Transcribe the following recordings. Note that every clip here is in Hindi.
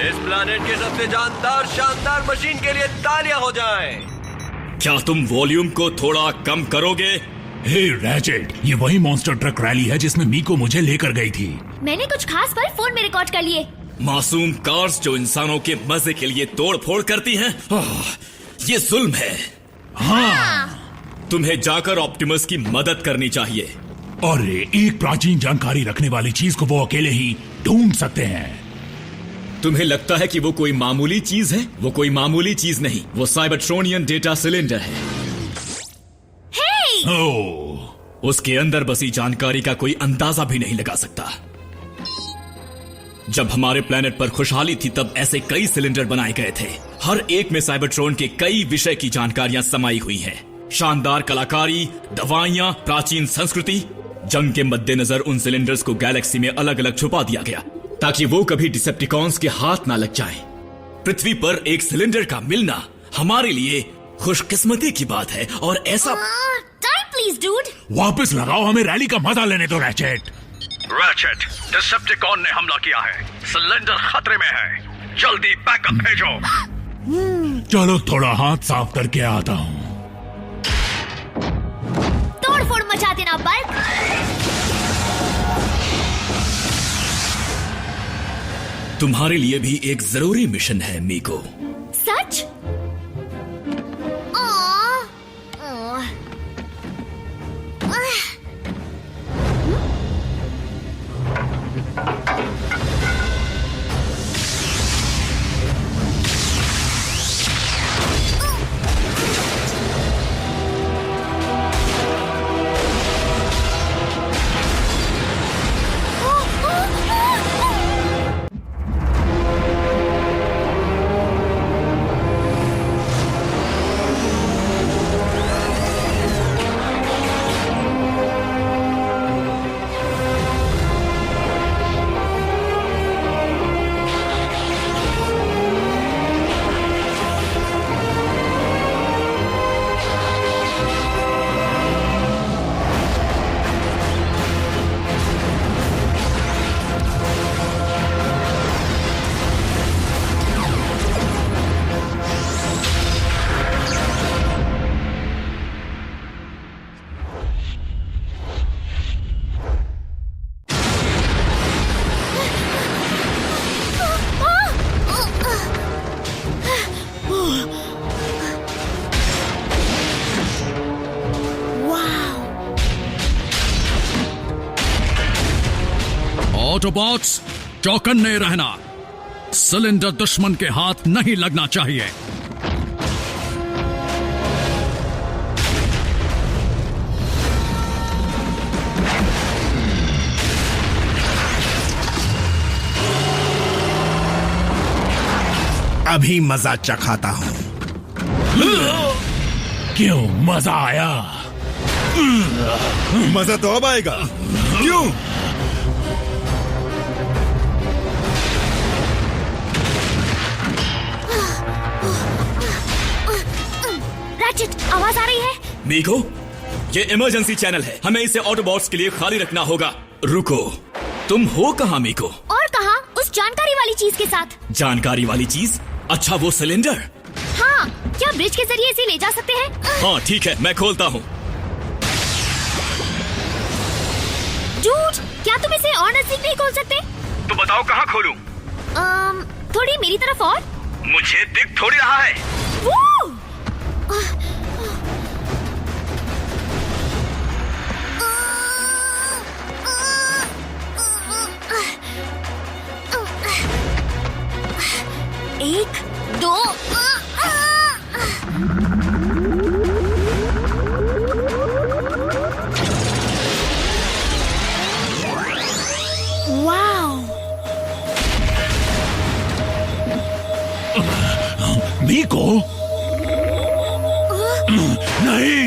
इस प्लैनेट के सबसे जानदार शानदार मशीन के लिए तालियां हो जाएं। क्या तुम वॉल्यूम को थोड़ा कम करोगे? हे रैचेट, ये वही मॉन्स्टर ट्रक रैली है जिसमें मीको मुझे लेकर गई थी। मैंने कुछ खास पल फोन में रिकॉर्ड कर लिए। मासूम कार्स जो इंसानों के मजे के लिए तोड़ फोड़ करती हैं, ये जुल्म है। हाँ। तुम्हें जाकर ऑप्टिमस की मदद करनी चाहिए। और एक प्राचीन जानकारी रखने वाली चीज को वो अकेले ही ढूंढ सकते हैं। तुम्हें लगता है कि वो कोई मामूली चीज है? वो कोई मामूली चीज नहीं, वो साइबरट्रोनियन डेटा सिलेंडर है। ओह, उसके अंदर बसी जानकारी का कोई अंदाजा भी नहीं लगा सकता। जब हमारे प्लेनेट पर खुशहाली थी तब ऐसे कई सिलेंडर बनाए गए थे। हर एक में साइबरट्रोन के कई विषय की जानकारियां समाई हुई हैं। शानदार कलाकारी, दवाइयां, प्राचीन संस्कृति। जंग के मद्देनजर उन सिलेंडर्स को गैलेक्सी में अलग अलग छुपा दिया गया ताकि वो कभी डिसेप्टिकॉन्स के हाथ ना लग जाएं। पृथ्वी पर एक सिलेंडर का मिलना हमारे लिए खुशकिस्मती की बात है और ऐसा। Time please dude. वापस लगाओ, हमें रैली का मजा लेने दो रैचेट। रैचेट, डिसेप्टिकॉन ने हमला किया है। सिलेंडर खतरे में है, जल्दी बैकअप भेजो। चलो थोड़ा हाथ साफ करके आता हूँ। तोड़फोड़ मचा देना बल्क। तुम्हारे लिए भी एक जरूरी मिशन है मीको। सच? ऑटोबॉट्स, चौकन्ने रहना। सिलेंडर दुश्मन के हाथ नहीं लगना चाहिए। अभी मजा चखाता हूं। क्यों, मजा आया? मजा तो अब आएगा। क्यों? रैचेट, आवाज आ रही है। मीको, ये इमरजेंसी चैनल है, हमें इसे ऑटोबॉट्स के लिए खाली रखना होगा। रुको, तुम हो कहाँ मीको? और कहाँ? उस जानकारी वाली चीज के साथ। जानकारी वाली चीज? अच्छा, वो सिलेंडर। हाँ, क्या ब्रिज के जरिए इसे ले जा सकते हैं? हाँ ठीक है, मैं खोलता हूँ। डूड, क्या तुम इसे और नजदीक नहीं खोल सकते? तो बताओ कहाँ खोलूं? थोड़ी मेरी तरफ और। मुझे दिख थोड़ी रहा है। वो! एक, दो। वाओ! मीको? नहीं।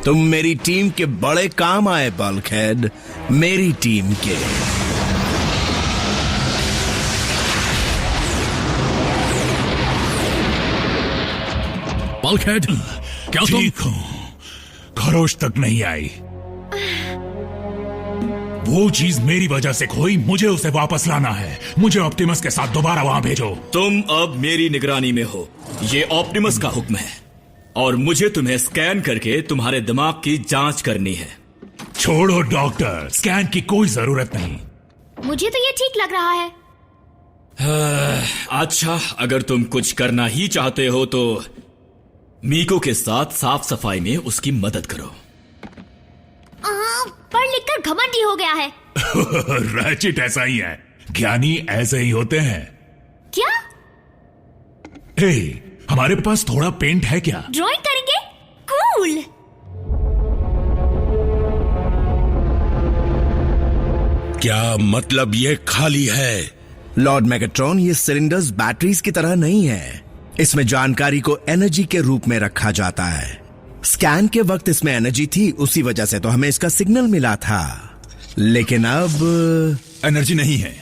तुम मेरी टीम के बड़े काम आए बल्कहेड, मेरी टीम के। बल्कहेड, क्या तुम? ठीक हूं, खरोश तक नहीं आई। वो चीज मेरी वजह से खोई, मुझे उसे वापस लाना है। मुझे ऑप्टिमस के साथ दोबारा वहां भेजो। तुम अब मेरी निगरानी में हो, ये ऑप्टिमस का हुक्म है और मुझे तुम्हें स्कैन करके तुम्हारे दिमाग की जांच करनी है। छोड़ो डॉक्टर, स्कैन की कोई जरूरत नहीं। मुझे तो ये ठीक लग रहा है। अच्छा, अगर तुम कुछ करना ही चाहते हो तो मीको के साथ साफ सफाई में उसकी मदद करो। पढ़ लिखकर घमंडी हो गया है। रैचिट ऐसा ही है, ज्ञानी ऐसे ही होते हैं। क्या? हे, हमारे पास थोड़ा पेंट है क्या? ड्राइंग करेंगे? कूल। क्या मतलब ये खाली है? लॉर्ड मेगाट्रॉन, ये सिलेंडर्स बैटरीज की तरह नहीं है। इसमें जानकारी को एनर्जी के रूप में रखा जाता है। स्कैन के वक्त इसमें एनर्जी थी, उसी वजह से तो हमें इसका सिग्नल मिला था। लेकिन अब एनर्जी नहीं है।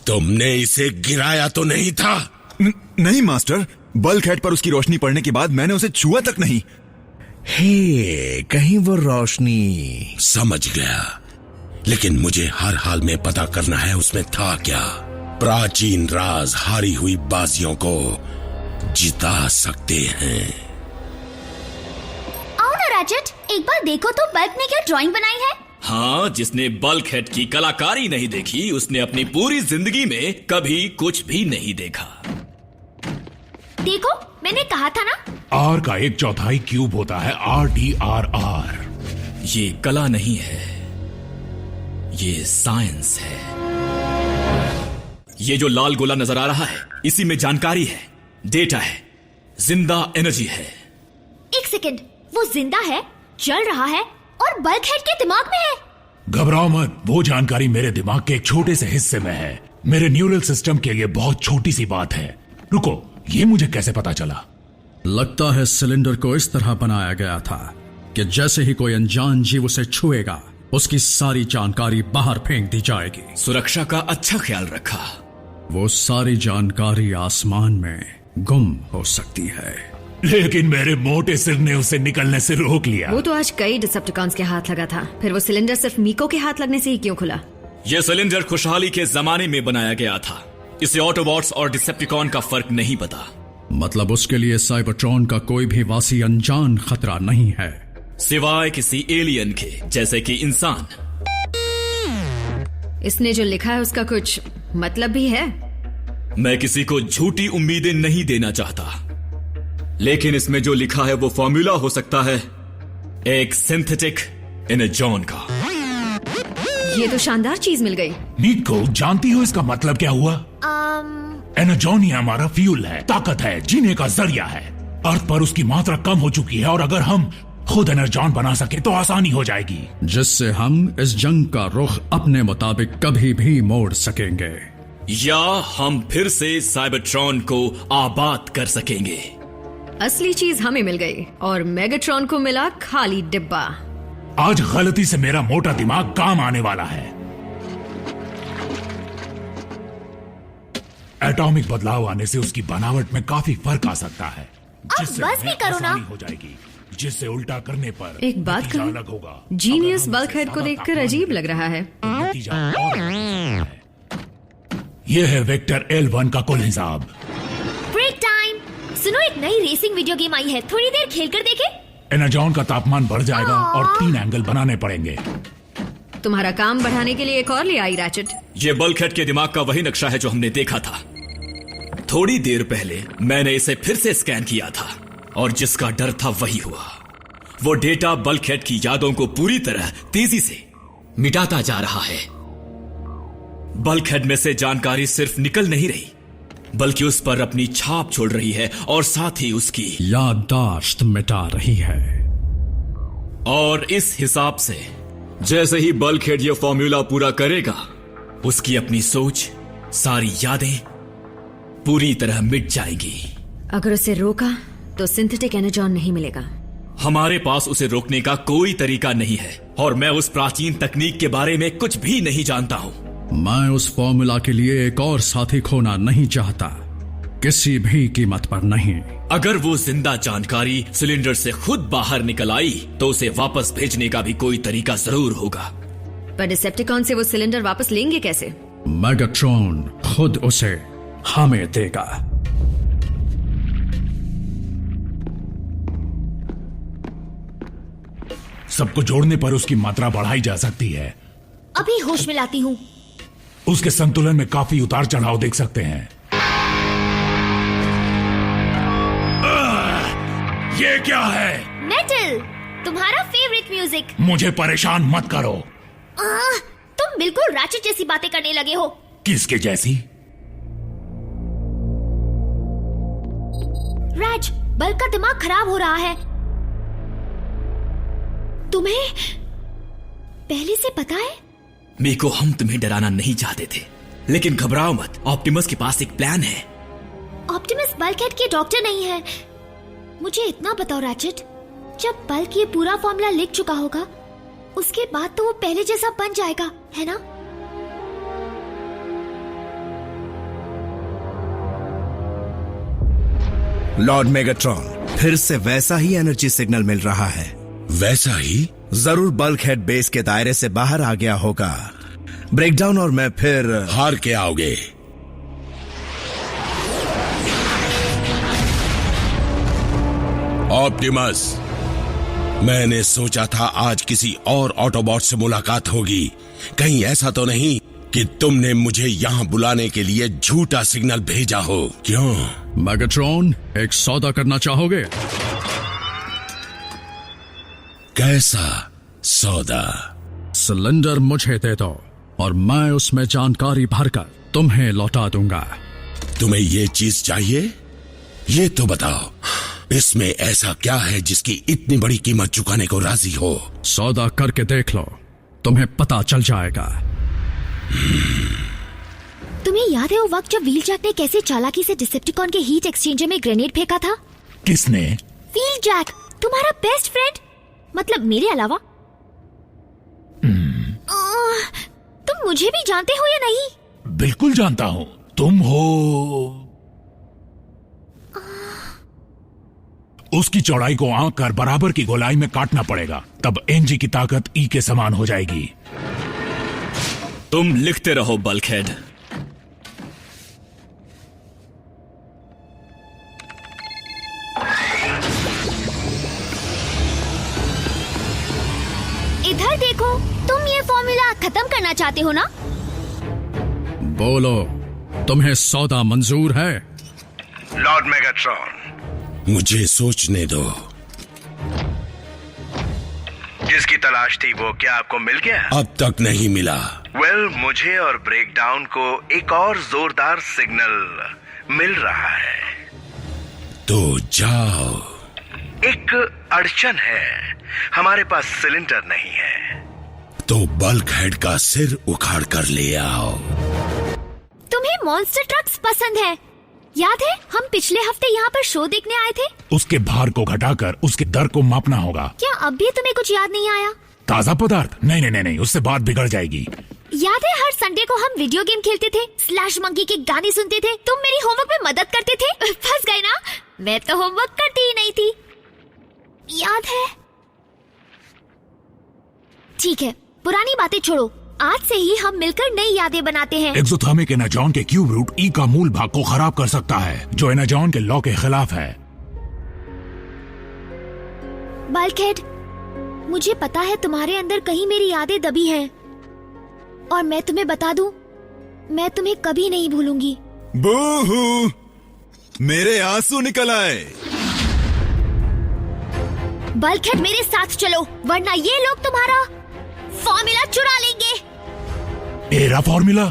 तुमने इसे गिराया तो नहीं था? नहीं मास्टर, बल्कहेड पर उसकी रोशनी पड़ने के बाद मैंने उसे छुआ तक नहीं। हे, कहीं वो रोशनी। समझ गया, लेकिन मुझे हर हाल में पता करना है उसमें था क्या। प्राचीन राज हारी हुई बाजियों को जिता सकते हैं। आओ ना रैचेट, एक बार देखो तो बल्क ने क्या ड्राइंग बनाई है। हाँ, जिसने बल्कहेड की कलाकारी नहीं देखी उसने अपनी पूरी जिंदगी में कभी कुछ भी नहीं देखा। देखो, मैंने कहा था ना। आर का 1/4 क्यूब होता है, RDRR। ये कला नहीं है, ये साइंस है। ये जो लाल गोला नजर आ रहा है, इसी में जानकारी है, डेटा है, जिंदा एनर्जी है। एक सेकंड, वो जिंदा है, चल रहा है और बल्कहेड के दिमाग में है। घबराओ मत, वो जानकारी मेरे दिमाग के एक छोटे से हिस्से में है। मेरे न्यूरल सिस्टम के लिए बहुत छोटी सी बात है। रुको, ये मुझे कैसे पता चला? लगता है सिलेंडर को इस तरह बनाया गया था कि जैसे ही कोई अनजान जीव उसे छुएगा उसकी सारी जानकारी बाहर फेंक दी जाएगी। सुरक्षा का अच्छा ख्याल रखा। वो सारी जानकारी आसमान में गुम हो सकती है। लेकिन मेरे मोटे सिर ने उसे निकलने से रोक लिया। वो तो आज कई डिसेप्टिकॉन्स के हाथ लगा था, फिर वो सिलेंडर सिर्फ मीको के हाथ लगने से ही क्यों खुला? यह सिलेंडर खुशहाली के जमाने में बनाया गया था। इसे ऑटोबॉट्स और डिसेप्टिकॉन का फर्क नहीं पता। मतलब उसके लिए साइबरट्रॉन का कोई भी वासी अनजान खतरा नहीं है, सिवाय किसी एलियन के, जैसे कि इंसान। इसने जो लिखा है उसका कुछ मतलब भी है? मैं किसी को झूठी उम्मीदें नहीं देना चाहता, लेकिन इसमें जो लिखा है वो फॉर्मूला हो सकता है एक सिंथेटिक एनर्जॉन का। ये तो शानदार चीज मिल गई। मीको, जानती हो इसका मतलब क्या हुआ? एनर्जॉन ही हमारा फ्यूल है, ताकत है, जीने का जरिया है। अर्थ पर उसकी मात्रा कम हो चुकी है और अगर हम खुद एनर्जॉन बना सके तो आसानी हो जाएगी, जिससे हम इस जंग का रुख अपने मुताबिक कभी भी मोड़ सकेंगे, या हम फिर से साइबरट्रॉन को आबाद कर सकेंगे। असली चीज हमें मिल गई और मेगाट्रॉन को मिला खाली डिब्बा। आज गलती से मेरा मोटा दिमाग काम आने वाला है। एटॉमिक बदलाव आने से उसकी बनावट में काफी फर्क आ सकता है, जिससे बस भी करो ना। आसानी हो जाएगी, जिससे उल्टा करने पर एक बात नतीजा कहूं, अलग होगा। जीनियस अगर हम बल्कहेड इसे को ज्यादा देखकर तापमान अजीब में लग रहा है। नतीजा और अलग है। यह है वेक्टर L1 का कुल हिसाब। Break time. सुनो, एक नई रेसिंग वीडियो गेम आई है, थोड़ी देर खेलकर देखें। एनर्जॉन का तापमान बढ़ जाएगा और 3 एंगल बनाने पड़ेंगे। तुम्हारा काम बढ़ाने के लिए एक और ले आई रैचेट। ये बल्कहेड के दिमाग का वही नक्शा है जो हमने देखा था। थोड़ी देर पहले मैंने इसे फिर से स्कैन किया था और जिसका डर था वही हुआ। वो डेटा बल्कहेड की यादों को पूरी तरह तेजी से मिटाता जा रहा है। बल्कहेड में से जानकारी सिर्फ निकल नहीं रही, बल्कि उस पर अपनी छाप छोड़ रही है और साथ ही उसकी याददाश्त मिटा रही है। और इस हिसाब से जैसे ही बल्कहेड ये फॉर्मूला पूरा करेगा, उसकी अपनी सोच, सारी यादें पूरी तरह मिट जाएंगी। अगर उसे रोका तो सिंथेटिक एनर्जॉन नहीं मिलेगा। हमारे पास उसे रोकने का कोई तरीका नहीं है और मैं उस प्राचीन तकनीक के बारे में कुछ भी नहीं जानता हूं। मैं उस फॉर्मूला के लिए एक और साथी खोना नहीं चाहता। किसी भी कीमत पर नहीं। अगर वो जिंदा जानकारी सिलेंडर से खुद बाहर निकल आई तो उसे वापस भेजने का भी कोई तरीका जरूर होगा। पर डिसेप्टिकॉन से वो सिलेंडर वापस लेंगे कैसे? मैगाट्रॉन खुद उसे हमें देगा। सबको जोड़ने पर उसकी मात्रा बढ़ाई जा सकती है। अभी होश में लाती हूँ। उसके संतुलन में काफी उतार चढ़ाव देख सकते हैं। ये क्या है? मेटल, तुम्हारा फेवरेट म्यूजिक। मुझे परेशान मत करो। तुम बिल्कुल राचेट जैसी बातें करने लगे हो। किसके जैसी? राज, बल्क का दिमाग खराब हो रहा है। तुम्हें पहले से पता है? मीको, हम तुम्हें डराना नहीं चाहते थे, लेकिन घबराओ मत, ऑप्टिमस के पास एक प्लान है। ऑप्टिमस बल्कहेड के डॉक्टर नहीं है। मुझे इतना बताओ रैचेट, जब बल्क ये पूरा फॉर्मूला लिख चुका होगा उसके बाद तो वो पहले जैसा बन जाएगा, है ना? लॉर्ड मेगाट्रॉन, फिर से वैसा ही एनर्जी सिग्नल मिल रहा है। वैसा ही? जरूर बल्कहेड बेस के दायरे से बाहर आ गया होगा। ब्रेकडाउन और मैं फिर हार के आओगे। ऑप्टिमस, मैंने सोचा था आज किसी और ऑटोबॉट से मुलाकात होगी। कहीं ऐसा तो नहीं कि तुमने मुझे यहाँ बुलाने के लिए झूठा सिग्नल भेजा हो? क्यों? मैगाट्रॉन, एक सौदा करना चाहोगे? कैसा सौदा? सिलेंडर मुझे दे दो और मैं उसमें जानकारी भरकर तुम्हें लौटा दूंगा। तुम्हें ये चीज चाहिए? ये तो बताओ, इसमें ऐसा क्या है जिसकी इतनी बड़ी कीमत चुकाने को राजी हो? सौदा करके देख लो, तुम्हें पता चल जाएगा। तुम्हें याद है वो वक्त जब व्हीलजैक ने कैसे चालाकी से डिसेप्टिकॉन के हीट एक्सचेंजर में ग्रेनेड फेंका था? किसने? व्हीलजैक, तुम्हारा बेस्ट फ्रेंड, मतलब मेरे अलावा। तुम मुझे भी जानते हो या नहीं? बिल्कुल जानता हूँ। तुम हो उसकी चौड़ाई को आंक कर बराबर की गोलाई में काटना पड़ेगा, तब एनजी की ताकत ई के समान हो जाएगी। तुम लिखते रहो बल्कहेड। इधर देखो, तुम ये फॉर्मूला खत्म करना चाहते हो ना? बोलो, तुम्हें सौदा मंजूर है? लॉर्ड मेगाट्रॉन, मुझे सोचने दो। जिसकी तलाश थी वो क्या आपको मिल गया? अब तक नहीं मिला। वेल, मुझे और ब्रेकडाउन को एक और जोरदार सिग्नल मिल रहा है। तो जाओ। एक अड़चन है, हमारे पास सिलेंडर नहीं है। तो बल्कहेड का सिर उखाड़ कर ले आओ। तुम्हें मॉन्स्टर ट्रक्स पसंद है, याद है हम पिछले हफ्ते यहाँ पर शो देखने आए थे? उसके भार को घटाकर उसके दर को मापना होगा। क्या अब भी तुम्हें कुछ याद नहीं आया? ताजा पदार्थ? नहीं, उससे बात बिगड़ जाएगी। याद है हर संडे को हम वीडियो गेम खेलते थे, स्लैश मंकी के गाने सुनते थे, तुम मेरी होमवर्क में मदद करते थे? फंस गए ना? मैं तो होमवर्क करती ही नहीं थी, याद है? ठीक है, पुरानी बातें छोड़ो, आज से ही हम मिलकर नई यादें बनाते हैं। एक्सोथर्मिक एनाजॉन के क्यूब रूट ई का मूल भाग को खराब कर सकता है, जो एनाजॉन के लॉ के खिलाफ है। बल्कहेड, मुझे पता है तुम्हारे अंदर कहीं मेरी यादें दबी हैं, और मैं तुम्हें बता दूं, मैं तुम्हें कभी नहीं भूलूंगी। बूहू, मेरे आंसू निकल आए। बल्कहेड, मेरे साथ चलो, वरना ये लोग तुम्हारा फॉर्मूला चुरा लेंगे। मेरा फॉर्मूला?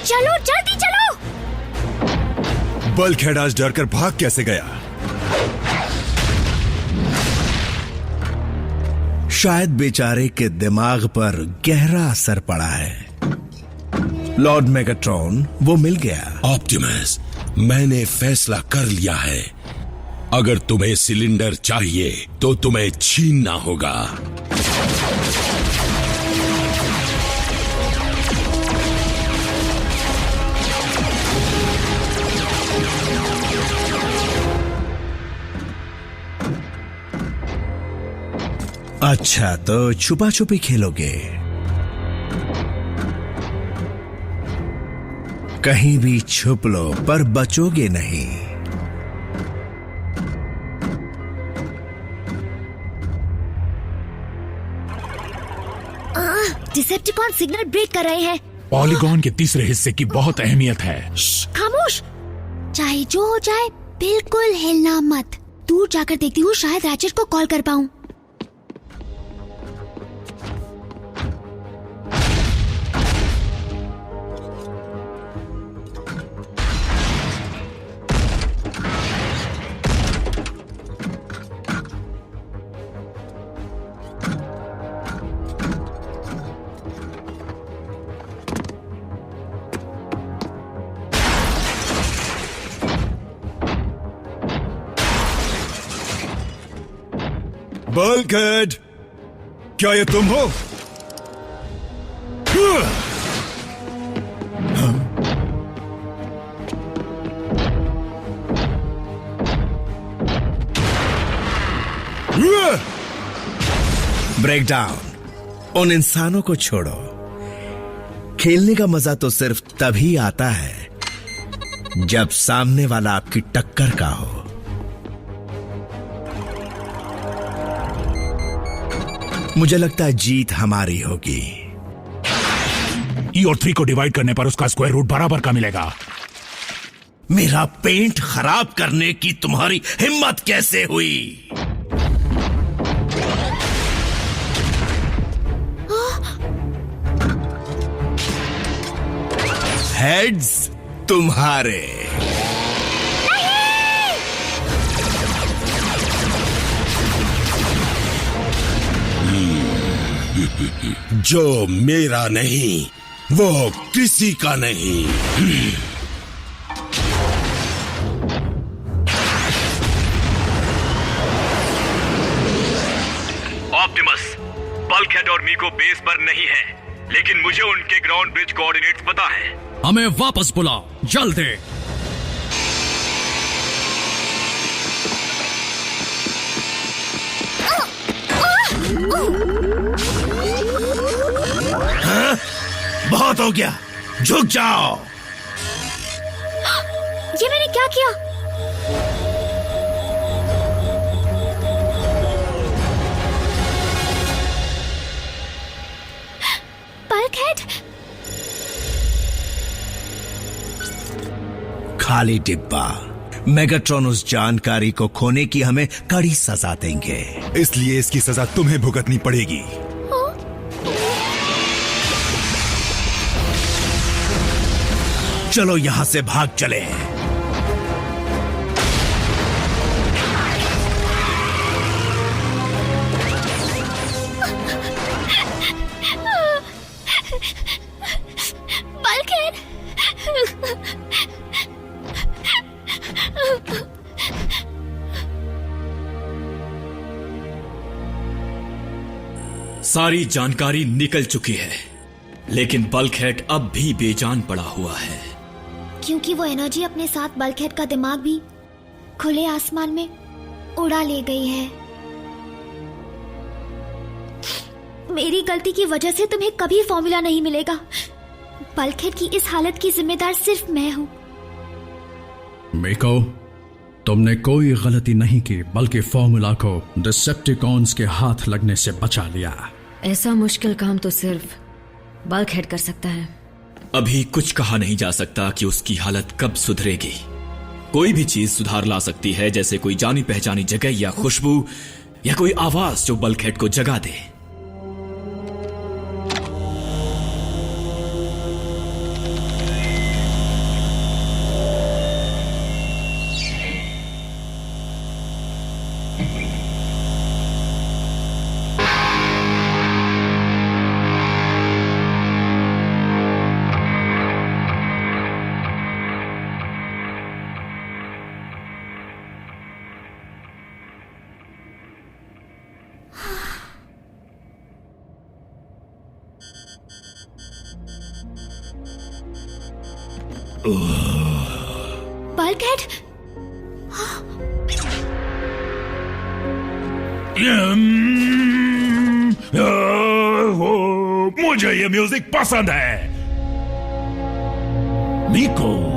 चलो, जल्दी चलो। बल्कहेड आज डरकर भाग कैसे गया? शायद बेचारे के दिमाग पर गहरा असर पड़ा है। लॉर्ड मेगाट्रॉन, वो मिल गया। ऑप्टिमस, मैंने फैसला कर लिया है। अगर तुम्हें सिलेंडर चाहिए तो तुम्हें छीनना होगा। अच्छा, तो छुपा छुपी खेलोगे? कहीं भी छुप लो पर बचोगे नहीं। डिसेप्टिकॉन सिग्नल ब्रेक कर रहे हैं। पॉलीगॉन के तीसरे हिस्से की बहुत अहमियत है। खामोश। चाहे जो हो जाए बिल्कुल हिलना मत। दूर जाकर देखती हूँ, शायद रैचेट को कॉल कर पाऊँ। बल्कहेड, क्या ये तुम हो? Break down. उन इंसानों को छोड़ो। खेलने का मजा तो सिर्फ तभी आता है जब सामने वाला आपकी टक्कर का हो। मुझे लगता है जीत हमारी होगी। ई और 3 को डिवाइड करने पर उसका स्क्वायर रूट बराबर का मिलेगा। मेरा पेंट खराब करने की तुम्हारी हिम्मत कैसे हुई? हेड्स तुम्हारे। जो मेरा नहीं वो किसी का नहीं। ऑप्टिमस, बल्कहेड और मीको बेस पर नहीं है, लेकिन मुझे उनके ग्राउंड ब्रिज कोऑर्डिनेट्स पता है। हमें वापस बुलाओ, जल्दी। हाँ? बहुत हो गया, झुक जाओ। ये मैंने क्या किया? बल्कहेड। खाली डिब्बा। मेगाट्रॉन उस जानकारी को खोने की हमें कड़ी सजा देंगे, इसलिए इसकी सजा तुम्हें भुगतनी पड़ेगी। चलो यहां से भाग चले। बल्कहेड। सारी जानकारी निकल चुकी है, लेकिन बल्कहेड अब भी बेजान पड़ा हुआ है। क्योंकि वो एनर्जी अपने साथ बल्कहेड का दिमाग भी खुले आसमान में उड़ा ले गई है। मेरी गलती की वजह से तुम्हें कभी फॉर्मूला नहीं मिलेगा। बल्कहेड की इस हालत की जिम्मेदार सिर्फ मैं हूं। मीको, तुमने कोई गलती नहीं की, बल्कि फॉर्मूला को डिसेप्टिकॉन्स के हाथ लगने से बचा लिया। ऐसा मुश्किल काम तो सिर्फ बल्कहेड कर सकता है। अभी कुछ कहा नहीं जा सकता कि उसकी हालत कब सुधरेगी। कोई भी चीज सुधार ला सकती है, जैसे कोई जानी पहचानी जगह या खुशबू या कोई आवाज जो बल्कहेड को जगा दे। बल्कहेड। मुझे ये म्यूजिक पसंद है। निको